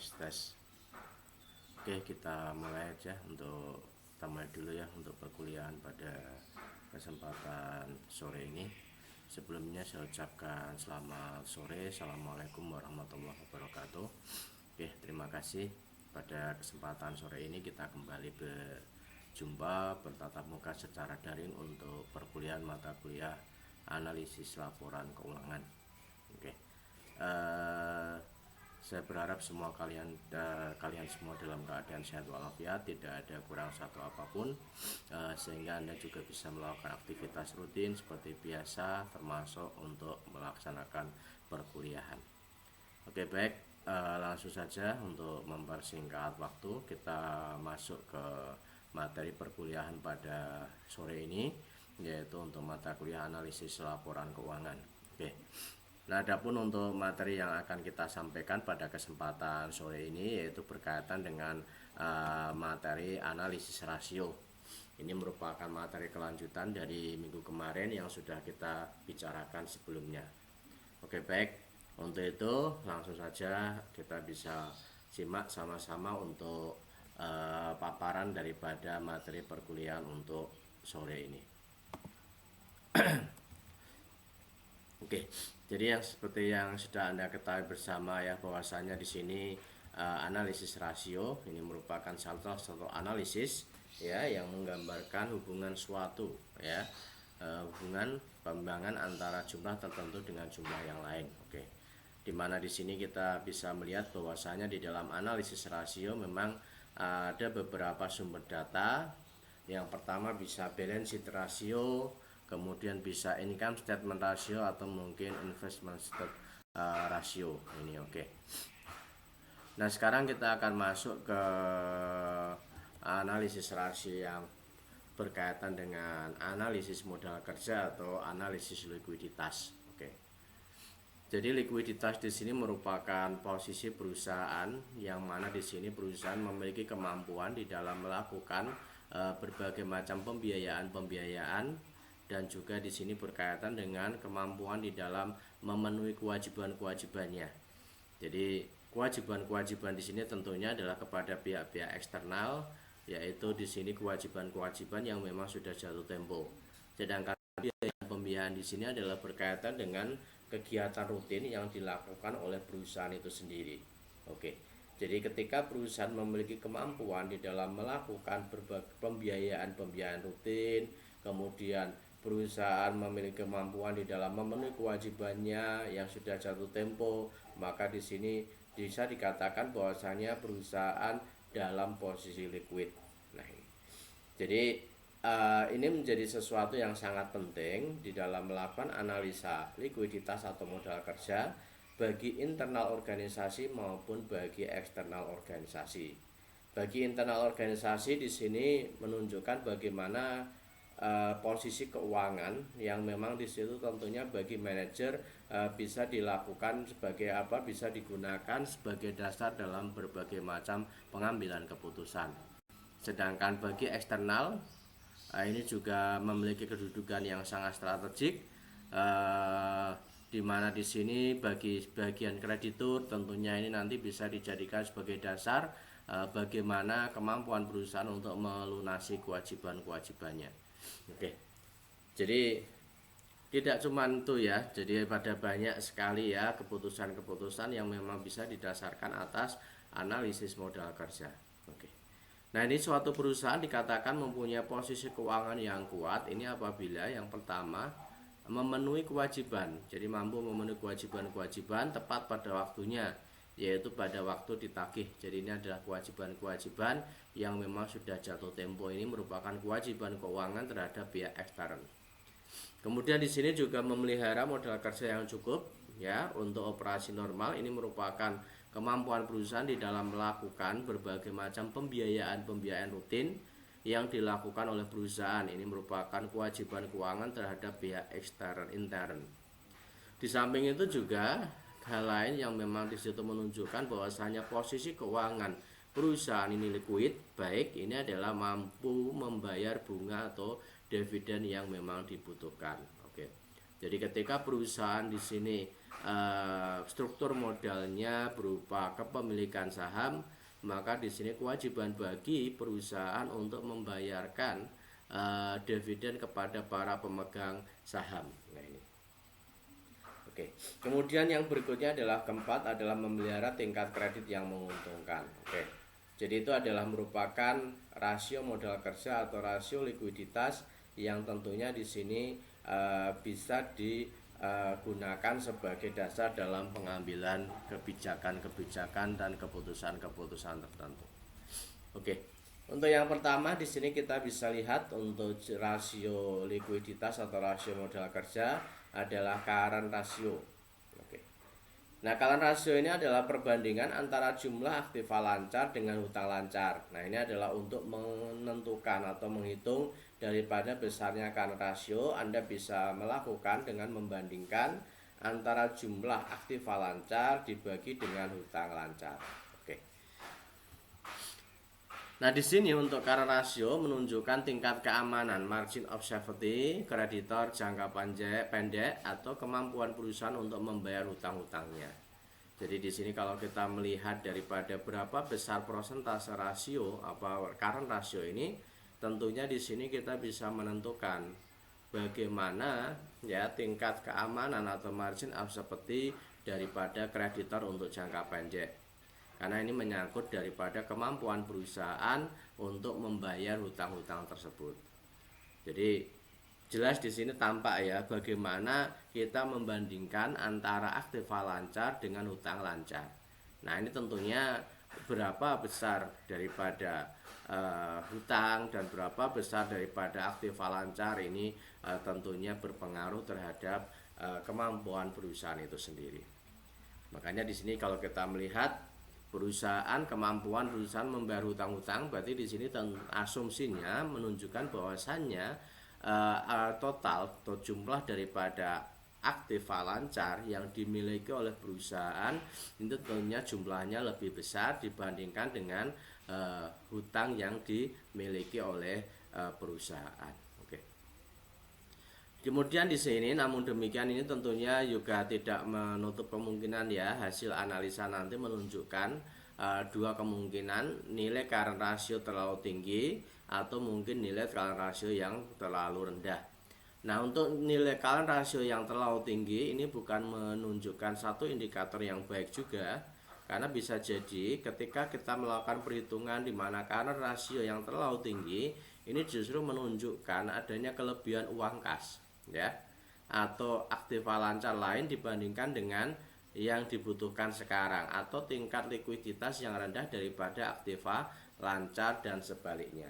tes. Oke, kita mulai aja. Untuk pertama dulu ya, untuk perkuliahan pada kesempatan sore ini. Sebelumnya saya ucapkan selamat sore. Assalamualaikum warahmatullahi wabarakatuh. Oke, terima kasih. Pada kesempatan sore ini kita kembali berjumpa bertatap muka secara daring untuk perkuliahan mata kuliah analisis laporan keuangan. Oke. Saya berharap semua kalian semua dalam keadaan sehat walafiat, tidak ada kurang satu apapun, sehingga Anda juga bisa melakukan aktivitas rutin seperti biasa, termasuk untuk melaksanakan perkuliahan. Oke, baik, langsung saja untuk mempersingkat waktu, kita masuk ke materi perkuliahan pada sore ini, yaitu untuk mata kuliah analisis laporan keuangan. Oke. Nah, adapun untuk materi yang akan kita sampaikan pada kesempatan sore ini yaitu berkaitan dengan materi analisis rasio. Ini merupakan materi kelanjutan dari minggu kemarin yang sudah kita bicarakan sebelumnya. Oke, baik. Untuk itu langsung saja kita bisa simak sama-sama untuk paparan daripada materi perkuliahan untuk sore ini. Oke, jadi seperti yang sudah Anda ketahui bersama ya, bahwasanya di sini analisis rasio ini merupakan salah satu analisis ya yang menggambarkan hubungan suatu ya, hubungan pembangunan antara jumlah tertentu dengan jumlah yang lain. Oke. Dimana di sini kita bisa melihat bahwasanya di dalam analisis rasio memang ada beberapa sumber data. Yang pertama bisa balance sheet ratio, kemudian bisa income statement ratio, atau mungkin investment ratio ini. Oke. Nah, sekarang kita akan masuk ke analisis rasio yang berkaitan dengan analisis modal kerja atau analisis likuiditas. Oke. Jadi likuiditas di sini merupakan posisi perusahaan yang mana di sini perusahaan memiliki kemampuan di dalam melakukan berbagai macam pembiayaan dan juga di sini berkaitan dengan kemampuan di dalam memenuhi kewajiban-kewajibannya. Jadi kewajiban-kewajiban di sini tentunya adalah kepada pihak-pihak eksternal, yaitu di sini kewajiban-kewajiban yang memang sudah jatuh tempo. Sedangkan pembiayaan di sini adalah berkaitan dengan kegiatan rutin yang dilakukan oleh perusahaan itu sendiri. Oke. Jadi ketika perusahaan memiliki kemampuan di dalam melakukan pembiayaan rutin, kemudian perusahaan memiliki kemampuan di dalam memenuhi kewajibannya yang sudah jatuh tempo, maka di sini bisa dikatakan bahwasanya perusahaan dalam posisi liquid. Nah, jadi ini menjadi sesuatu yang sangat penting di dalam melakukan analisa likuiditas atau modal kerja bagi internal organisasi maupun bagi eksternal organisasi. Bagi internal organisasi di sini menunjukkan bagaimana posisi keuangan yang memang di situ tentunya bagi manajer bisa dilakukan sebagai apa, bisa digunakan sebagai dasar dalam berbagai macam pengambilan keputusan. Sedangkan bagi eksternal ini juga memiliki kedudukan yang sangat strategik, di mana di sini bagi bagian kreditur tentunya ini nanti bisa dijadikan sebagai dasar bagaimana kemampuan perusahaan untuk melunasi kewajiban-kewajibannya. Oke. Jadi tidak cuma itu ya, jadi pada banyak sekali ya keputusan-keputusan yang memang bisa didasarkan atas analisis modal kerja. Oke. Nah, ini suatu perusahaan dikatakan mempunyai posisi keuangan yang kuat ini apabila yang pertama memenuhi kewajiban, jadi mampu memenuhi kewajiban-kewajiban tepat pada waktunya, yaitu pada waktu ditagih. Jadi ini adalah kewajiban-kewajiban yang memang sudah jatuh tempo, ini merupakan kewajiban keuangan terhadap pihak ekstern. Kemudian di sini juga memelihara modal kerja yang cukup ya untuk operasi normal. Ini merupakan kemampuan perusahaan di dalam melakukan berbagai macam pembiayaan rutin yang dilakukan oleh perusahaan. Ini merupakan kewajiban keuangan terhadap pihak ekstern intern. Di samping itu juga hal lain yang memang di situ menunjukkan bahwasanya posisi keuangan perusahaan ini liquid, baik ini adalah mampu membayar bunga atau dividen yang memang dibutuhkan. Oke. Jadi ketika perusahaan di sini struktur modalnya berupa kepemilikan saham, maka di sini kewajiban bagi perusahaan untuk membayarkan dividen kepada para pemegang saham. Nah ini. Oke. Kemudian yang berikutnya adalah keempat adalah memelihara tingkat kredit yang menguntungkan. Oke. Jadi itu adalah merupakan rasio modal kerja atau rasio likuiditas yang tentunya di sini bisa digunakan sebagai dasar dalam pengambilan kebijakan-kebijakan dan keputusan-keputusan tertentu. Oke. Untuk yang pertama di sini kita bisa lihat untuk rasio likuiditas atau rasio modal kerja adalah current ratio. Oke. Nah, current ratio ini adalah perbandingan antara jumlah aktiva lancar dengan hutang lancar. Nah, ini adalah untuk menentukan atau menghitung daripada besarnya current ratio. Anda bisa melakukan dengan membandingkan antara jumlah aktiva lancar dibagi dengan hutang lancar. Oke. Nah, di sini untuk current ratio menunjukkan tingkat keamanan margin of safety kreditor jangka pendek atau kemampuan perusahaan untuk membayar hutang-hutangnya. Jadi di sini kalau kita melihat daripada berapa besar persentase rasio current ratio ini, tentunya di sini kita bisa menentukan bagaimana ya tingkat keamanan atau margin of safety daripada kreditor untuk jangka pendek. Karena ini menyangkut daripada kemampuan perusahaan untuk membayar hutang-hutang tersebut. Jadi jelas di sini tampak ya bagaimana kita membandingkan antara aktiva lancar dengan hutang lancar. Nah, ini tentunya berapa besar daripada hutang dan berapa besar daripada aktiva lancar ini tentunya berpengaruh terhadap kemampuan perusahaan itu sendiri. Makanya di sini kalau kita melihat kemampuan perusahaan membayar hutang-hutang, berarti di sini asumsinya menunjukkan bahwasannya total atau jumlah daripada aktiva lancar yang dimiliki oleh perusahaan itu tentunya jumlahnya lebih besar dibandingkan dengan hutang yang dimiliki oleh perusahaan. Kemudian di sini, namun demikian ini tentunya juga tidak menutup kemungkinan ya hasil analisa nanti menunjukkan dua kemungkinan, nilai current ratio terlalu tinggi atau mungkin nilai current ratio yang terlalu rendah. Nah, untuk nilai current ratio yang terlalu tinggi ini bukan menunjukkan satu indikator yang baik juga, karena bisa jadi ketika kita melakukan perhitungan di mana current ratio yang terlalu tinggi ini justru menunjukkan adanya kelebihan uang kas ya atau aktiva lancar lain dibandingkan dengan yang dibutuhkan sekarang atau tingkat likuiditas yang rendah daripada aktiva lancar dan sebaliknya.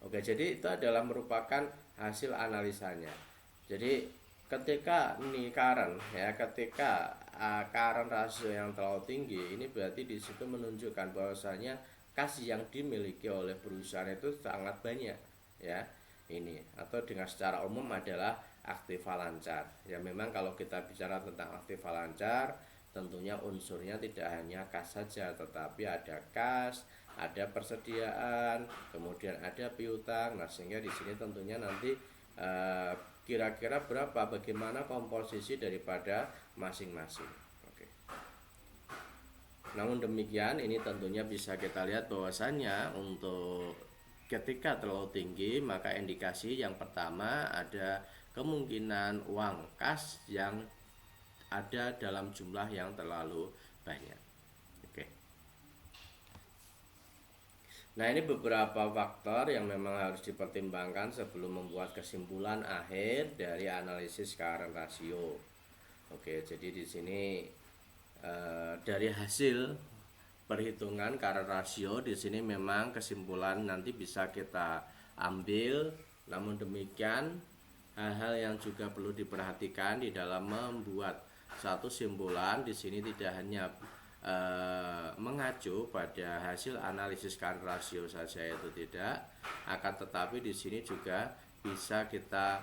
Oke, jadi itu adalah merupakan hasil analisanya. Jadi ketika current rasio yang terlalu tinggi ini berarti di situ menunjukkan bahwasanya kas yang dimiliki oleh perusahaan itu sangat banyak ya ini, atau dengan secara umum adalah aktiva lancar. Ya memang kalau kita bicara tentang aktiva lancar tentunya unsurnya tidak hanya kas saja, tetapi ada kas, ada persediaan, kemudian ada piutang. Nah, sehingga di sini tentunya nanti kira-kira bagaimana komposisi daripada masing-masing. Namun demikian ini tentunya bisa kita lihat bahwasannya untuk ketika terlalu tinggi maka indikasi yang pertama ada kemungkinan uang kas yang ada dalam jumlah yang terlalu banyak. Nah, ini beberapa faktor yang memang harus dipertimbangkan sebelum membuat kesimpulan akhir dari analisis current ratio. Jadi di sini dari hasil perhitungan current ratio di sini memang kesimpulan nanti bisa kita ambil. Namun demikian hal-hal yang juga perlu diperhatikan di dalam membuat satu simpulan di sini tidak hanya mengacu pada hasil analisis current ratio saja, itu tidak, akan tetapi di sini juga bisa kita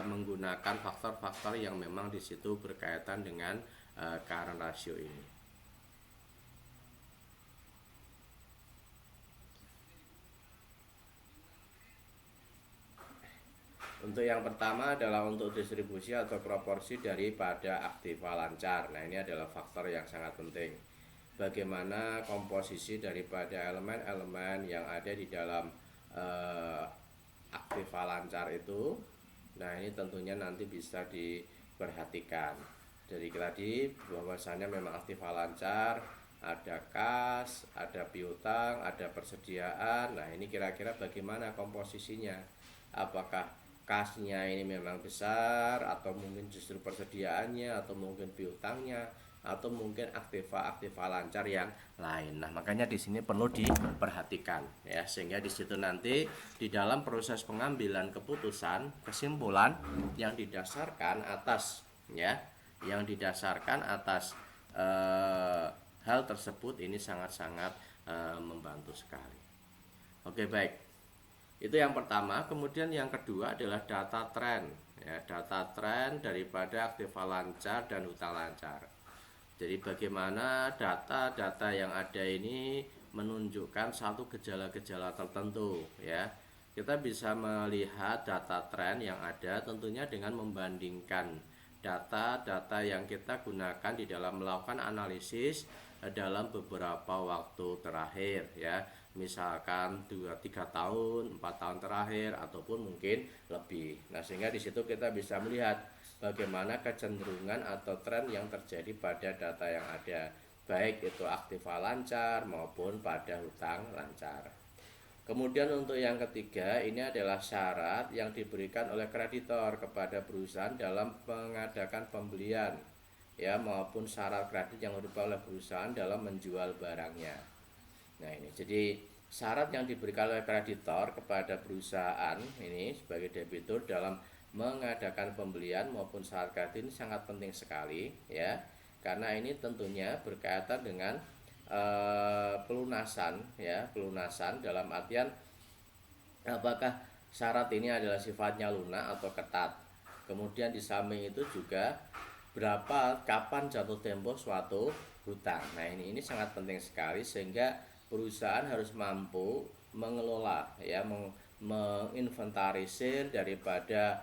menggunakan faktor-faktor yang memang di situ berkaitan dengan current ratio ini. Untuk yang pertama adalah untuk distribusi atau proporsi daripada aktiva lancar. Nah, ini adalah faktor yang sangat penting. Bagaimana komposisi daripada elemen-elemen yang ada di dalam aktiva lancar itu. Nah, ini tentunya nanti bisa diperhatikan. Jadi tadi bahwasannya memang aktiva lancar, ada kas, ada piutang, ada persediaan. Nah, ini kira-kira bagaimana komposisinya? Apakah kasnya ini memang besar, atau mungkin justru persediaannya, atau mungkin piutangnya, atau mungkin aktiva lancar yang lain. Nah, makanya di sini perlu diperhatikan ya, sehingga di situ nanti di dalam proses pengambilan keputusan, kesimpulan yang didasarkan atas hal tersebut ini sangat-sangat membantu sekali. Oke, baik. Itu yang pertama. Kemudian yang kedua adalah data tren ya, data tren daripada aktiva lancar dan hutang lancar. Jadi bagaimana data-data yang ada ini menunjukkan satu gejala-gejala tertentu ya. Kita bisa melihat data tren yang ada tentunya dengan membandingkan data-data yang kita gunakan di dalam melakukan analisis dalam beberapa waktu terakhir ya. Misalkan 2-3 tahun, 4 tahun terakhir, ataupun mungkin lebih. Nah, sehingga di situ kita bisa melihat bagaimana kecenderungan atau tren yang terjadi pada data yang ada, baik itu aktiva lancar maupun pada hutang lancar. Kemudian untuk yang ketiga, ini adalah syarat yang diberikan oleh kreditor kepada perusahaan dalam mengadakan pembelian ya, maupun syarat kredit yang diubah oleh perusahaan dalam menjual barangnya. Nah, ini jadi syarat yang diberikan oleh kreditor kepada perusahaan ini sebagai debitur dalam mengadakan pembelian maupun syarat kredit ini sangat penting sekali ya, karena ini tentunya berkaitan dengan pelunasan ya, pelunasan dalam artian apakah syarat ini adalah sifatnya lunak atau ketat. Kemudian di samping itu juga kapan jatuh tempo suatu hutang. Nah, ini sangat penting sekali, sehingga perusahaan harus mampu mengelola ya, menginventarisir daripada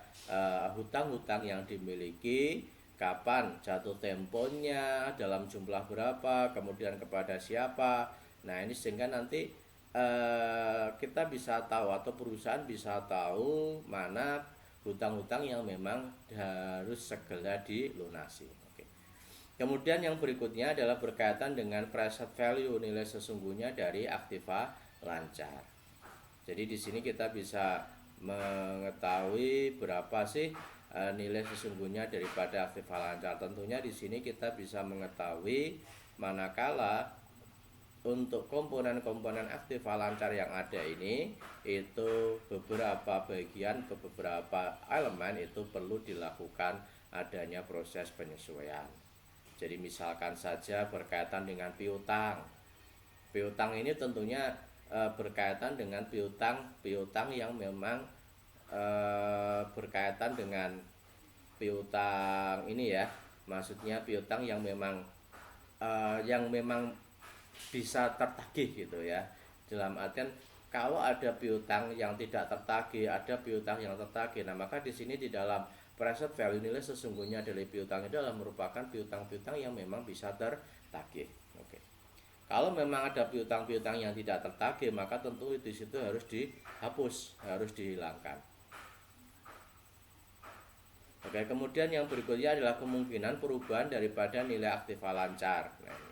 hutang-hutang yang dimiliki, kapan jatuh temponya, dalam jumlah berapa, kemudian kepada siapa. Nah, ini sehingga nanti kita bisa tahu atau perusahaan bisa tahu mana hutang-hutang yang memang harus segera dilunasi. Kemudian yang berikutnya adalah berkaitan dengan present value, nilai sesungguhnya dari aktiva lancar. Jadi di sini kita bisa mengetahui berapa sih nilai sesungguhnya daripada aktiva lancar. Tentunya di sini kita bisa mengetahui manakala untuk komponen-komponen aktiva lancar yang ada ini, itu beberapa bagian, beberapa elemen itu perlu dilakukan adanya proses penyesuaian. Jadi misalkan saja berkaitan dengan piutang. Piutang ini tentunya berkaitan dengan piutang yang memang berkaitan dengan piutang ini ya. Maksudnya piutang yang memang bisa tertagih gitu ya. Dalam artian kalau ada piutang yang tidak tertagih, ada piutang yang tertagih. Nah, maka di sini di dalam present value, nilai sesungguhnya dari piutang itu adalah merupakan piutang-piutang yang memang bisa tertagih. Oke. Kalau memang ada piutang-piutang yang tidak tertagih, maka tentu di situ harus dihapus, harus dihilangkan. Oke, kemudian yang berikutnya adalah kemungkinan perubahan daripada nilai aktiva lancar. Nah,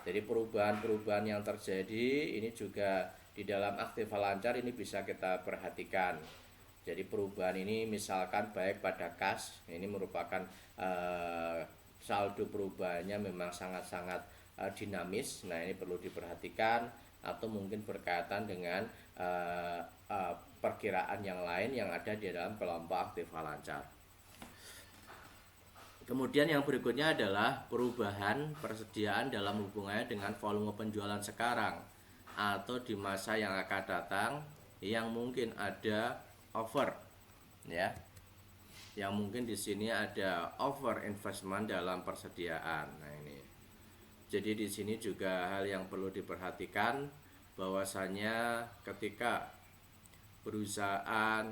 jadi perubahan-perubahan yang terjadi ini juga di dalam aktiva lancar ini bisa kita perhatikan. Jadi perubahan ini misalkan baik pada kas, ini merupakan saldo perubahannya memang sangat-sangat dinamis. Nah, ini perlu diperhatikan, atau mungkin berkaitan dengan perkiraan yang lain yang ada di dalam kelompok aktiva lancar. Kemudian yang berikutnya adalah perubahan persediaan dalam hubungannya dengan volume penjualan sekarang atau di masa yang akan datang, yang mungkin ada over ya, yang mungkin di sini ada over investment dalam persediaan. Nah, ini jadi di sini juga hal yang perlu diperhatikan, bahwasanya ketika perusahaan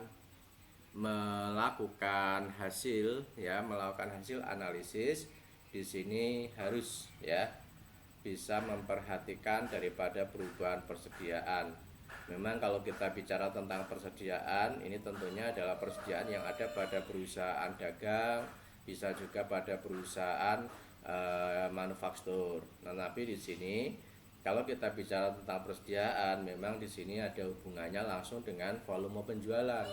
melakukan hasil analisis di sini harus ya bisa memperhatikan daripada perubahan persediaan. Memang kalau kita bicara tentang persediaan, ini tentunya adalah persediaan yang ada pada perusahaan dagang, bisa juga pada perusahaan manufaktur. Nah, tapi di sini kalau kita bicara tentang persediaan, memang di sini ada hubungannya langsung dengan volume penjualan.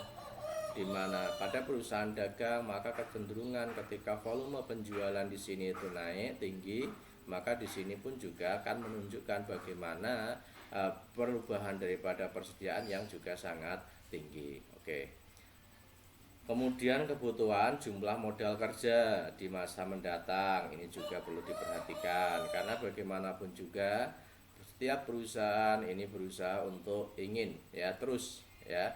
Di mana pada perusahaan dagang maka kecenderungan ketika volume penjualan di sini itu naik tinggi, maka di sini pun juga akan menunjukkan bagaimana perubahan daripada persediaan yang juga sangat tinggi. Oke. Kemudian kebutuhan jumlah modal kerja di masa mendatang ini juga perlu diperhatikan, karena bagaimanapun juga setiap perusahaan ini berusaha untuk ingin ya terus ya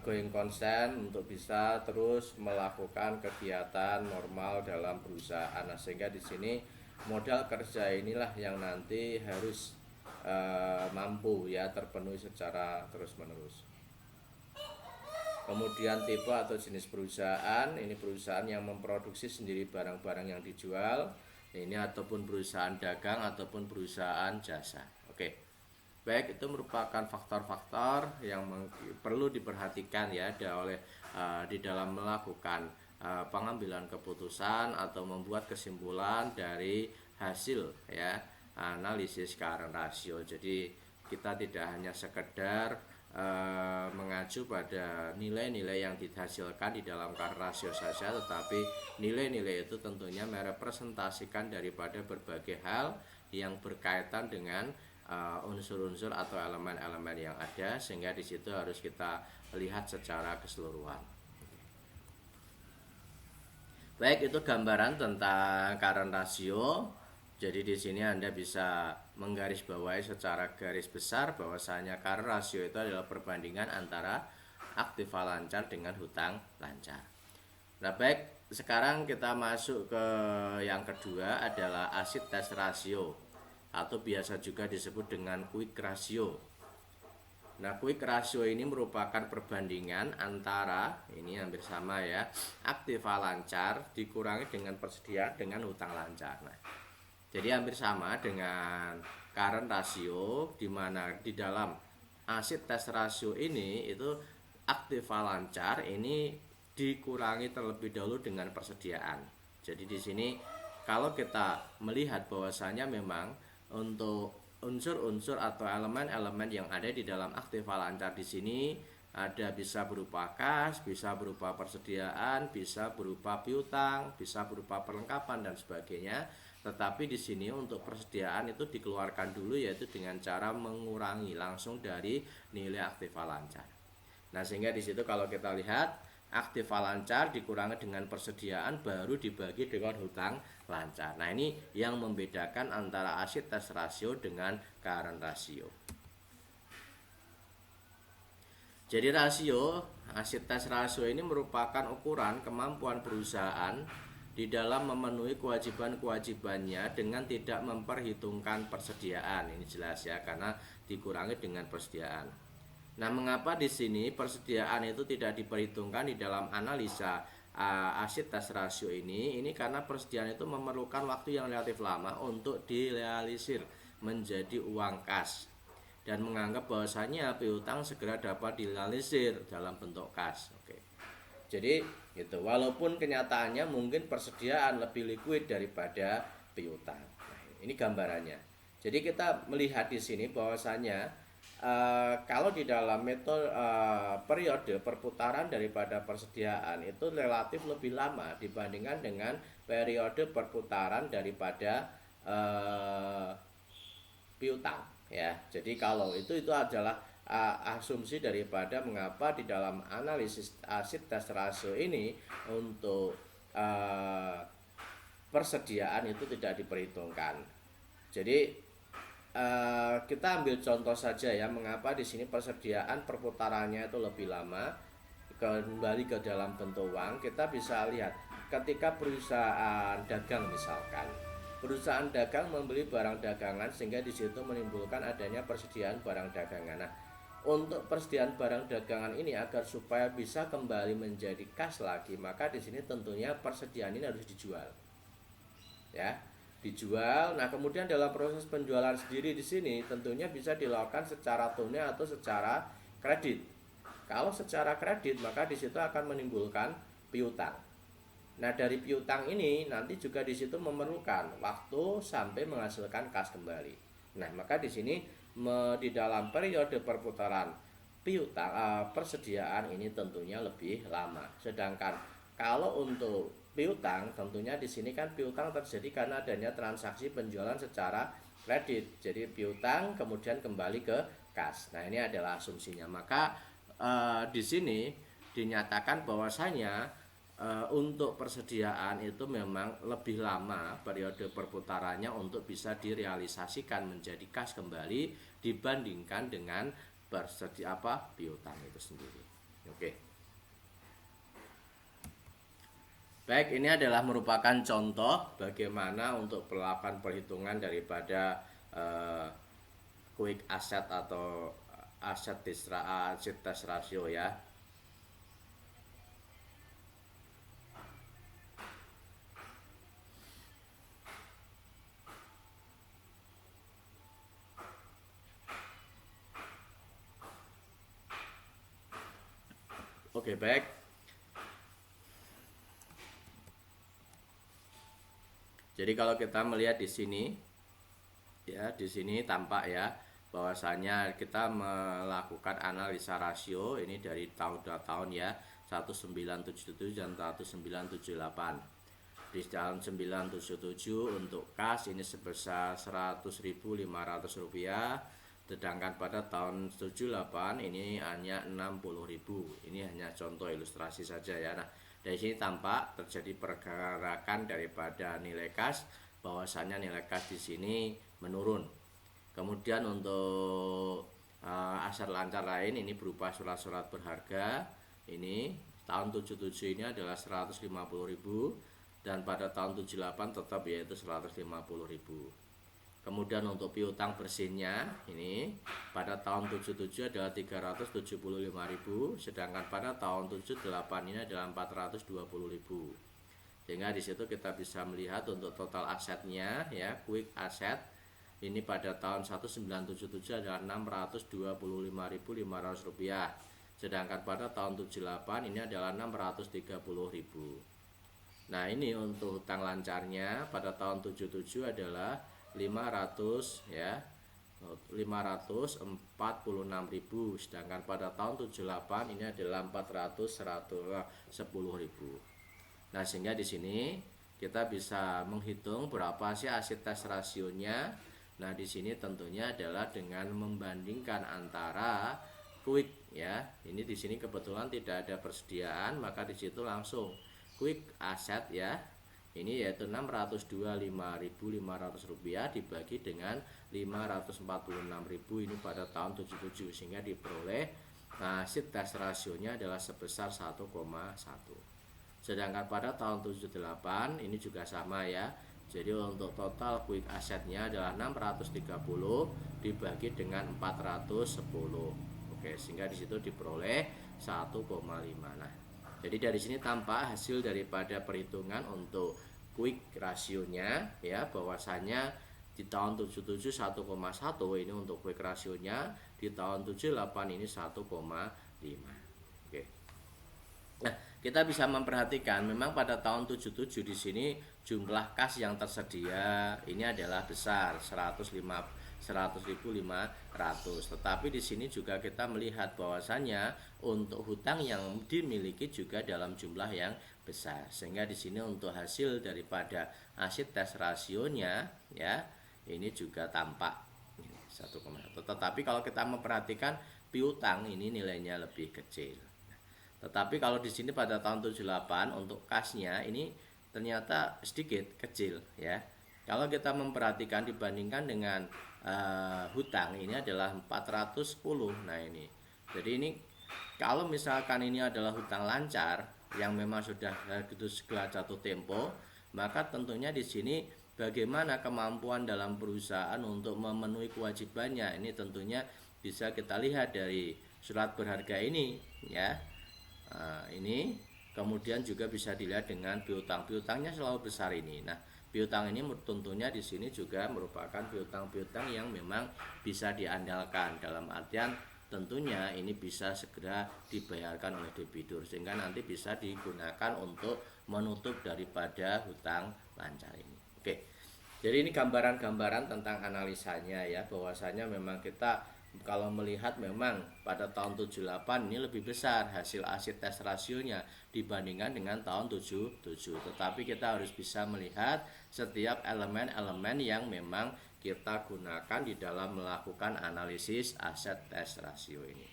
going concern untuk bisa terus melakukan kegiatan normal dalam perusahaan. Nah, sehingga di sini modal kerja inilah yang nanti harus mampu ya terpenuhi secara terus-menerus. Kemudian tipe atau jenis perusahaan, ini perusahaan yang memproduksi sendiri barang-barang yang dijual, ini ataupun perusahaan dagang ataupun perusahaan jasa. Oke. Baik, itu merupakan faktor-faktor yang perlu diperhatikan ya di dalam melakukan pengambilan keputusan atau membuat kesimpulan dari hasil ya analisis current ratio. Jadi kita tidak hanya sekedar mengacu pada nilai-nilai yang dihasilkan di dalam current ratio saja, tetapi nilai-nilai itu tentunya merepresentasikan daripada berbagai hal yang berkaitan dengan unsur-unsur atau elemen-elemen yang ada, sehingga di situ harus kita lihat secara keseluruhan. Baik, itu gambaran tentang current ratio. Jadi di sini Anda bisa menggarisbawahi secara garis besar bahwasanya current ratio itu adalah perbandingan antara aktiva lancar dengan hutang lancar. Nah, baik, sekarang kita masuk ke yang kedua adalah asset test ratio atau biasa juga disebut dengan quick ratio. Nah, quick ratio ini merupakan perbandingan antara, ini hampir sama ya, aktiva lancar dikurangi dengan persediaan dengan hutang lancar. Nah, jadi hampir sama dengan current ratio, di mana di dalam asset test ratio ini itu aktiva lancar ini dikurangi terlebih dahulu dengan persediaan. Jadi di sini kalau kita melihat bahwasanya memang untuk unsur-unsur atau elemen-elemen yang ada di dalam aktiva lancar di sini ada bisa berupa kas, bisa berupa persediaan, bisa berupa piutang, bisa berupa perlengkapan dan sebagainya. Tetapi di sini untuk persediaan itu dikeluarkan dulu, yaitu dengan cara mengurangi langsung dari nilai aktiva lancar. Nah, sehingga di situ kalau kita lihat aktiva lancar dikurangi dengan persediaan baru dibagi dengan hutang lancar. Nah, ini yang membedakan antara asset test ratio dengan current ratio. Jadi asset test ratio ini merupakan ukuran kemampuan perusahaan di dalam memenuhi kewajiban-kewajibannya dengan tidak memperhitungkan persediaan. Ini jelas ya, karena dikurangi dengan persediaan. Nah, mengapa di sini persediaan itu tidak diperhitungkan di dalam analisa asset test ratio ini? Ini karena persediaan itu memerlukan waktu yang relatif lama untuk direalisir menjadi uang kas, dan menganggap bahwasanya piutang segera dapat direalisir dalam bentuk kas. Oke. Jadi itu walaupun kenyataannya mungkin persediaan lebih liquid daripada piutang. Nah, ini gambarannya. Jadi kita melihat di sini bahwasanya kalau di dalam metode periode perputaran daripada persediaan itu relatif lebih lama dibandingkan dengan periode perputaran daripada piutang ya. Jadi kalau itu adalah asumsi daripada mengapa di dalam analisis asset test ratio ini untuk persediaan itu tidak diperhitungkan. Jadi kita ambil contoh saja ya, mengapa di sini persediaan perputarannya itu lebih lama kembali ke dalam bentuk uang. Kita bisa lihat ketika perusahaan dagang misalkan, perusahaan dagang membeli barang dagangan sehingga di situ menimbulkan adanya persediaan barang dagangan. Nah, untuk persediaan barang dagangan ini agar supaya bisa kembali menjadi kas lagi, maka di sini tentunya persediaan ini harus dijual. Ya, dijual. Nah, kemudian dalam proses penjualan sendiri di sini tentunya bisa dilakukan secara tunai atau secara kredit. Kalau secara kredit, maka di situ akan menimbulkan piutang. Nah, dari piutang ini nanti juga di situ memerlukan waktu sampai menghasilkan kas kembali. Nah, maka di sini di dalam periode perputaran piutang persediaan ini tentunya lebih lama. Sedangkan kalau untuk piutang tentunya di sini kan piutang terjadi karena adanya transaksi penjualan secara kredit. Jadi piutang kemudian kembali ke kas. Nah, ini adalah asumsinya. Maka di sini dinyatakan bahwasanya untuk persediaan itu memang lebih lama periode perputarannya untuk bisa direalisasikan menjadi kas kembali dibandingkan dengan piutang itu sendiri. Oke. Baik, ini adalah merupakan contoh bagaimana untuk melakukan perhitungan daripada quick asset atau asset test ratio ya. Oke, baik. Jadi kalau kita melihat di sini, ya di sini tampak ya bahwasanya kita melakukan analisa rasio ini dari tahun ke tahun ya, 1977 dan 1978. Di tahun 977 untuk kas ini sebesar Rp100.500, sedangkan pada tahun 78 ini hanya 60.000. Ini hanya contoh ilustrasi saja ya. Nah, dari sini tampak terjadi pergerakan daripada nilai kas, bahwasanya nilai kas di sini menurun. Kemudian untuk aset lancar lain ini berupa surat-surat berharga. Ini tahun 77 ini adalah 150.000 dan pada tahun 78 tetap yaitu 150.000. Kemudian untuk piutang bersihnya ini pada tahun 77 adalah 375.000, sedangkan pada tahun 78 ini adalah 420.000. Sehingga di situ kita bisa melihat untuk total asetnya ya, quick asset ini pada tahun 1977 adalah Rp625.500, sedangkan pada tahun 78 ini adalah 630.000. Nah, ini untuk hutang lancarnya pada tahun 77 adalah 500 ya, 546.000, sedangkan pada tahun 78 ini adalah 410.000. Nah, sehingga di sini kita bisa menghitung berapa sih aset tes rasionya. Nah, di sini tentunya adalah dengan membandingkan antara quick ya. Ini di sini kebetulan tidak ada persediaan, maka di situ langsung quick asset ya. Ini yaitu Rp625.500 dibagi dengan 546.000 ini pada tahun 77, sehingga diperoleh aset tes rasionya adalah sebesar 1,1. Sedangkan pada tahun 78 ini juga sama ya. Jadi untuk total quick assetnya adalah 630 dibagi dengan 410. Oke, sehingga di situ diperoleh 1,5. Nah, jadi dari sini tampak hasil daripada perhitungan untuk quick rasionya ya, bahwasanya di tahun 77 1,1 ini untuk quick rasionya, di tahun 78 ini 1,5. Oke. Nah, kita bisa memperhatikan memang pada tahun 77 di sini jumlah kas yang tersedia ini adalah besar 100.500, tetapi di sini juga kita melihat bahwasannya untuk hutang yang dimiliki juga dalam jumlah yang besar, sehingga di sini untuk hasil daripada aset tes rasionya ya ini juga tampak 1,1. Tetapi kalau kita memperhatikan piutang ini nilainya lebih kecil. Tetapi kalau di sini pada tahun 78 untuk kasnya ini ternyata sedikit kecil ya. Kalau kita memperhatikan dibandingkan dengan hutang ini adalah 410. Nah, ini. Jadi ini kalau misalkan ini adalah hutang lancar yang memang sudah segala jatuh tempo, maka tentunya di sini bagaimana kemampuan dalam perusahaan untuk memenuhi kewajibannya ini tentunya bisa kita lihat dari surat berharga ini ya. Ini kemudian juga bisa dilihat dengan piutang. Piutangnya selalu besar ini. Nah, piutang ini tentunya di sini juga merupakan piutang-piutang yang memang bisa diandalkan, dalam artian tentunya ini bisa segera dibayarkan oleh debitur sehingga nanti bisa digunakan untuk menutup daripada hutang lancar ini. Oke. Jadi ini gambaran-gambaran tentang analisanya ya, bahwasanya memang kita kalau melihat memang pada tahun 78 ini lebih besar hasil aset tes rasionya dibandingkan dengan tahun 77. Tetapi kita harus bisa melihat setiap elemen-elemen yang memang kita gunakan di dalam melakukan analisis aset tes rasio ini.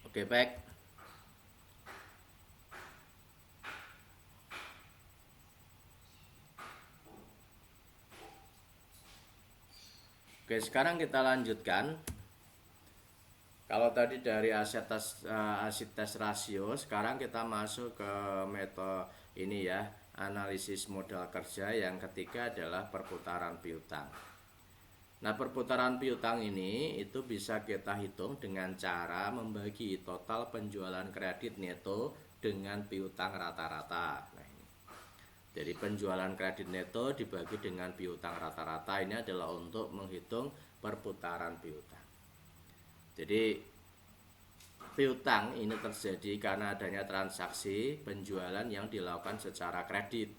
Oke, baik. Oke, sekarang kita lanjutkan. Kalau tadi dari aset tes rasio, sekarang kita masuk ke metode ini ya, analisis modal kerja. Yang ketiga adalah perputaran piutang. Nah, perputaran piutang ini itu bisa kita hitung dengan cara membagi total penjualan kredit neto dengan piutang rata-rata. Nah, jadi penjualan kredit neto dibagi dengan piutang rata-rata ini adalah untuk menghitung perputaran piutang. Jadi piutang ini terjadi karena adanya transaksi penjualan yang dilakukan secara kredit.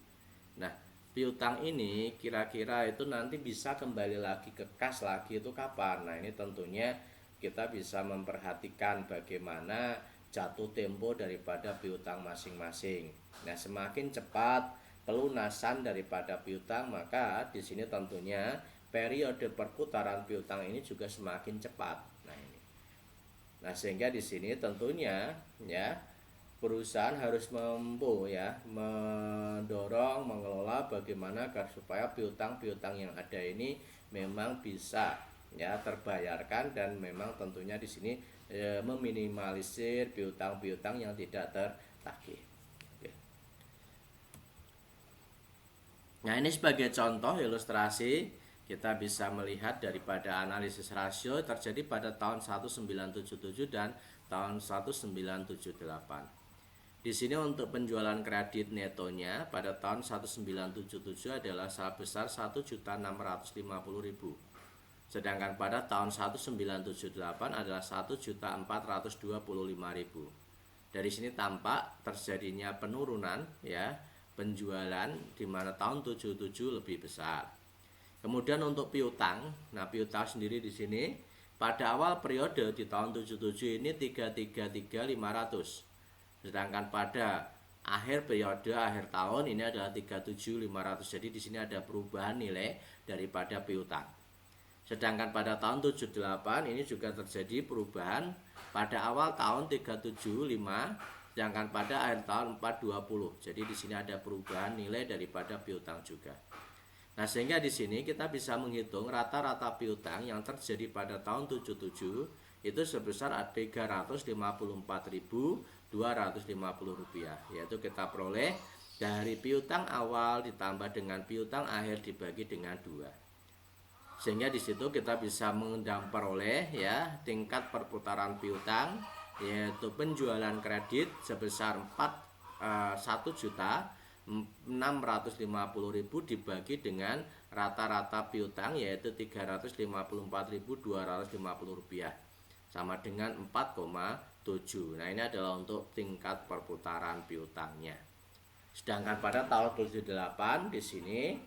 Nah, piutang ini kira-kira itu nanti bisa kembali lagi ke kas lagi itu kapan? Nah, ini tentunya kita bisa memperhatikan bagaimana jatuh tempo daripada piutang masing-masing. Nah, semakin cepat pelunasan daripada piutang, maka di sini tentunya periode perputaran piutang ini juga semakin cepat. Nah, sehingga di sini tentunya ya perusahaan harus mampu ya mendorong, mengelola bagaimana agar supaya piutang-piutang yang ada ini memang bisa ya terbayarkan, dan memang tentunya di sini meminimalisir piutang-piutang yang tidak tertagih. Nah, ini sebagai contoh ilustrasi kita bisa melihat daripada analisis rasio terjadi pada tahun 1977 dan tahun 1978. Di sini untuk penjualan kredit netonya pada tahun 1977 adalah sebesar 1.650.000. Sedangkan pada tahun 1978 adalah 1.425.000. Dari sini tampak terjadinya penurunan ya penjualan, di mana tahun 77 lebih besar. Kemudian untuk piutang, nah piutang sendiri di sini pada awal periode di tahun 77 ini 333.500. Sedangkan pada akhir periode akhir tahun ini adalah 37.500. Jadi di sini ada perubahan nilai daripada piutang. Sedangkan pada tahun 78 ini juga terjadi perubahan, pada awal tahun 375, sedangkan pada akhir tahun 420. Jadi di sini ada perubahan nilai daripada piutang juga. Nah, sehingga di sini kita bisa menghitung rata-rata piutang yang terjadi pada tahun 77 itu sebesar Rp354.250, yaitu kita peroleh dari piutang awal ditambah dengan piutang akhir dibagi dengan 2. Sehingga di situ kita bisa memperoleh ya tingkat perputaran piutang, yaitu penjualan kredit sebesar 1.650.000 dibagi dengan rata-rata piutang yaitu Rp354.250 sama dengan 4,7. Nah, ini adalah untuk tingkat perputaran piutangnya. Sedangkan pada tahun 78 di sini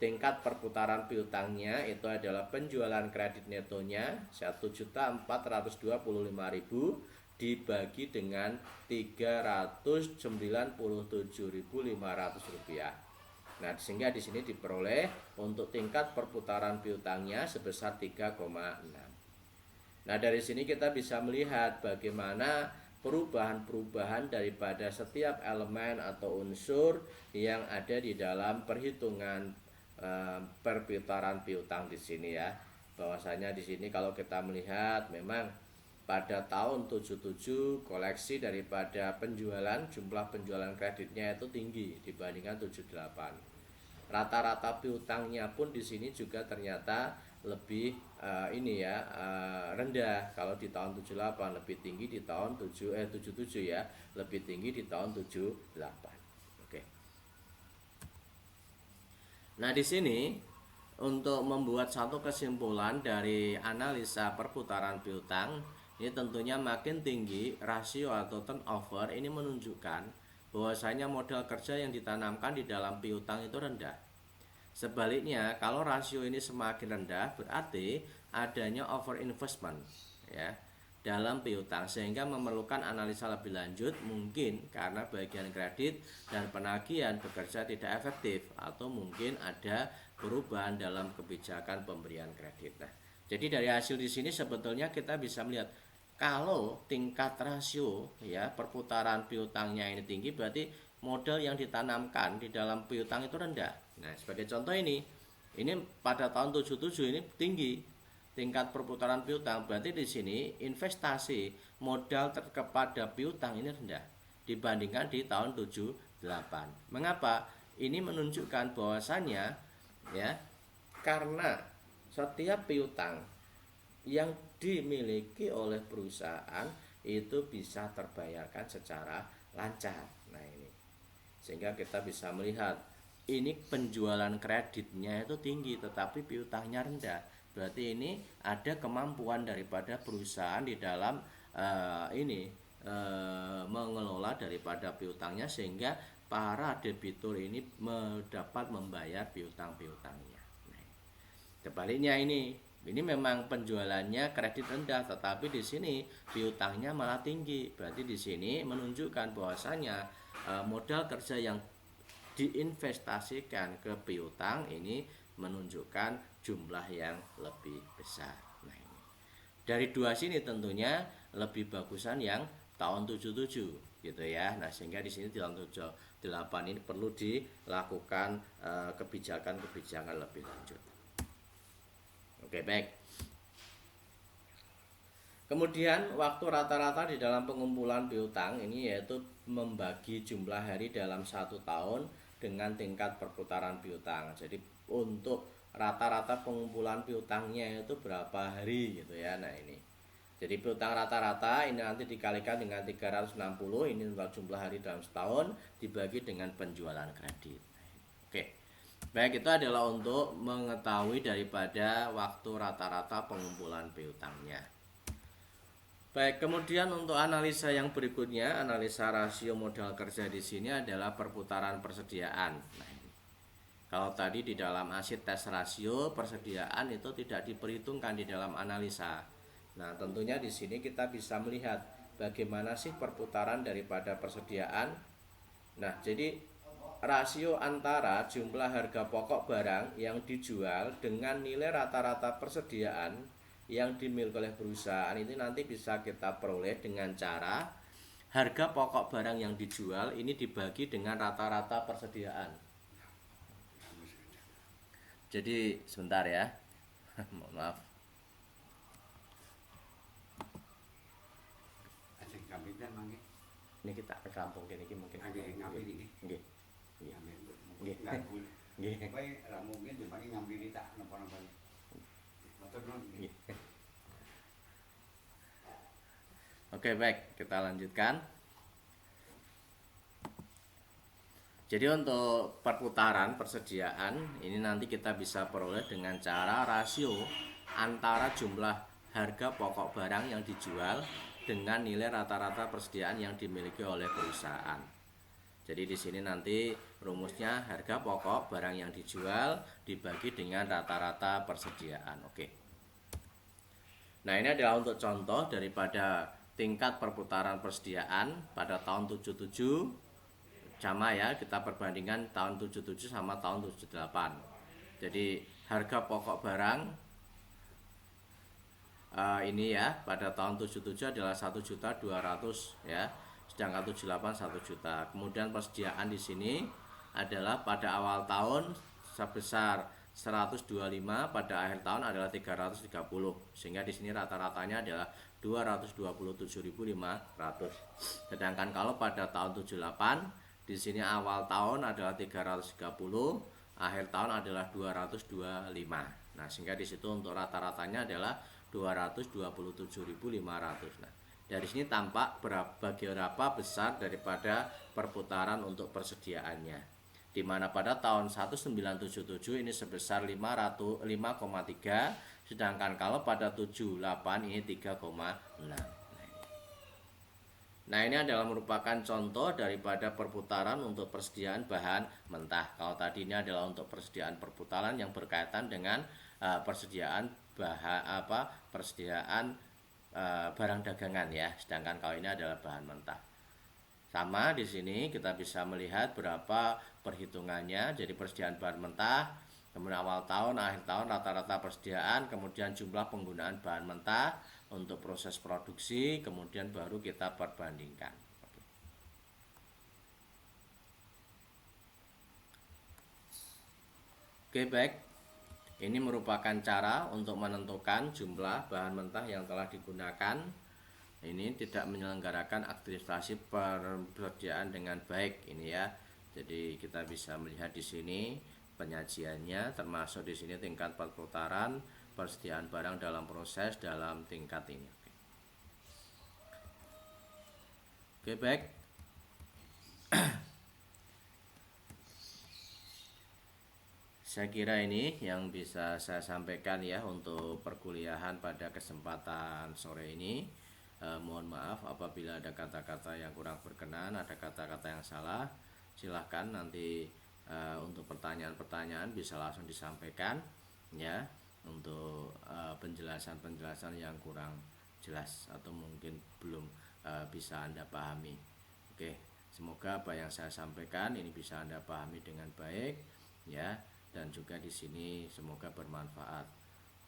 tingkat perputaran piutangnya itu adalah penjualan kredit netonya 1.425.000 dibagi dengan Rp397.500. Nah, sehingga di sini diperoleh untuk tingkat perputaran piutangnya sebesar 3,6. Nah, dari sini kita bisa melihat bagaimana perubahan-perubahan daripada setiap elemen atau unsur yang ada di dalam perhitungan perputaran piutang di sini ya. Bahwasanya di sini kalau kita melihat memang pada tahun 77 koleksi daripada penjualan, jumlah penjualan kreditnya itu tinggi dibandingkan 78. Rata-rata piutangnya pun di sini juga ternyata lebih rendah. Kalau di tahun 78 lebih tinggi di tahun 77 ya, lebih tinggi di tahun 78. Oke. Nah, di sini untuk membuat satu kesimpulan dari analisa perputaran piutang, ini tentunya makin tinggi rasio atau turnover ini menunjukkan bahwasanya modal kerja yang ditanamkan di dalam piutang itu rendah. Sebaliknya, kalau rasio ini semakin rendah berarti adanya over investment ya dalam piutang, sehingga memerlukan analisa lebih lanjut, mungkin karena bagian kredit dan penagihan bekerja tidak efektif atau mungkin ada perubahan dalam kebijakan pemberian kredit. Nah, jadi dari hasil di sini sebetulnya kita bisa melihat kalau tingkat rasio ya perputaran piutangnya ini tinggi, berarti modal yang ditanamkan di dalam piutang itu rendah. Nah, sebagai contoh ini pada tahun 77 ini tinggi tingkat perputaran piutang, berarti di sini investasi modal kepada piutang ini rendah dibandingkan di tahun 78. Mengapa? Ini menunjukkan bahwasannya ya karena setiap piutang yang dimiliki oleh perusahaan itu bisa terbayarkan secara lancar. Nah, ini sehingga kita bisa melihat ini penjualan kreditnya itu tinggi tetapi piutangnya rendah. Berarti ini ada kemampuan daripada perusahaan di dalam mengelola daripada piutangnya, sehingga para debitur ini dapat membayar piutang-piutangnya. Nah, sebaliknya ini memang penjualannya kredit rendah tetapi di sini piutangnya malah tinggi. Berarti di sini menunjukkan bahwasanya modal kerja yang diinvestasikan ke piutang ini menunjukkan jumlah yang lebih besar. Nah, ini dari dua sini tentunya lebih bagusan yang tahun 77 gitu ya. Nah, sehingga di sini di tahun 78 ini perlu dilakukan kebijakan-kebijakan lebih lanjut. Oke, baik. Kemudian waktu rata-rata di dalam pengumpulan piutang ini yaitu membagi jumlah hari dalam satu tahun dengan tingkat perputaran piutang. Jadi untuk rata-rata pengumpulan piutangnya itu berapa hari gitu ya. Nah, ini jadi piutang rata-rata ini nanti dikalikan dengan 360, ini untuk jumlah hari dalam setahun dibagi dengan penjualan kredit. Oke, baik, itu adalah untuk mengetahui daripada waktu rata-rata pengumpulan piutangnya. Baik, kemudian untuk analisa yang berikutnya, analisa rasio modal kerja di sini adalah perputaran persediaan. Nah, kalau tadi di dalam ASIT tes rasio persediaan itu tidak diperhitungkan di dalam analisa. Nah, tentunya di sini kita bisa melihat bagaimana sih perputaran daripada persediaan. Nah, jadi rasio antara jumlah harga pokok barang yang dijual dengan nilai rata-rata persediaan yang dimiliki oleh perusahaan ini nanti bisa kita peroleh dengan cara harga pokok barang yang dijual ini dibagi dengan rata-rata persediaan. Jadi sebentar ya. Mohon maaf. Ini kita ke kampung ini mungkin. Nggih. Nggih. Nggih. Nggih. Oke, baik, kita lanjutkan. Jadi untuk perputaran persediaan ini nanti kita bisa peroleh dengan cara rasio antara jumlah harga pokok barang yang dijual dengan nilai rata-rata persediaan yang dimiliki oleh perusahaan. Jadi di sini nanti rumusnya harga pokok barang yang dijual dibagi dengan rata-rata persediaan. Oke. Nah, ini adalah untuk contoh daripada tingkat perputaran persediaan pada tahun 77. Sama ya, kita perbandingkan tahun 77 sama tahun 78. Jadi harga pokok barang ini ya pada tahun 77 adalah 1.200.000 ya, sedangkan 78 1 juta. Kemudian persediaan di sini adalah pada awal tahun sebesar 125, pada akhir tahun adalah 330. Sehingga di sini rata-ratanya adalah 227.500. Sedangkan kalau pada tahun 78 di sini awal tahun adalah 330, akhir tahun adalah 225. Nah, sehingga di situ untuk rata-ratanya adalah 227.500. Nah, dari sini tampak berapa besar daripada perputaran untuk persediaannya. Di mana pada tahun 1977 ini sebesar 5,3, sedangkan kalau pada 78 ini 3,6. Nah, ini adalah merupakan contoh daripada perputaran untuk persediaan bahan mentah. Kalau tadi ini adalah untuk persediaan perputaran yang berkaitan dengan persediaan barang dagangan ya. Sedangkan kalau ini adalah bahan mentah. Sama di sini kita bisa melihat berapa perhitungannya. Jadi persediaan bahan mentah, kemudian awal tahun, akhir tahun, rata-rata persediaan, kemudian jumlah penggunaan bahan mentah untuk proses produksi, kemudian baru kita perbandingkan. Oke, baik. Ini merupakan cara untuk menentukan jumlah bahan mentah yang telah digunakan. Ini tidak menyelenggarakan administrasi persediaan dengan baik ini ya. Jadi kita bisa melihat di sini penyajiannya, termasuk di sini tingkat perputaran, persediaan barang dalam proses dalam tingkat ini. Oke, baik. Saya kira ini yang bisa saya sampaikan ya untuk perkuliahan pada kesempatan sore ini. Mohon maaf apabila ada kata-kata yang kurang berkenan, ada kata-kata yang salah. Silahkan nanti untuk pertanyaan-pertanyaan bisa langsung disampaikan ya, untuk penjelasan-penjelasan yang kurang jelas atau mungkin belum bisa Anda pahami. Oke, semoga apa yang saya sampaikan ini bisa Anda pahami dengan baik ya, dan juga di sini semoga bermanfaat.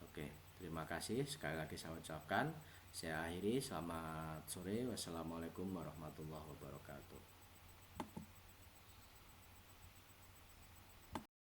Oke, terima kasih sekali lagi saya ucapkan. Saya akhiri, selamat sore. Wassalamualaikum warahmatullahi wabarakatuh.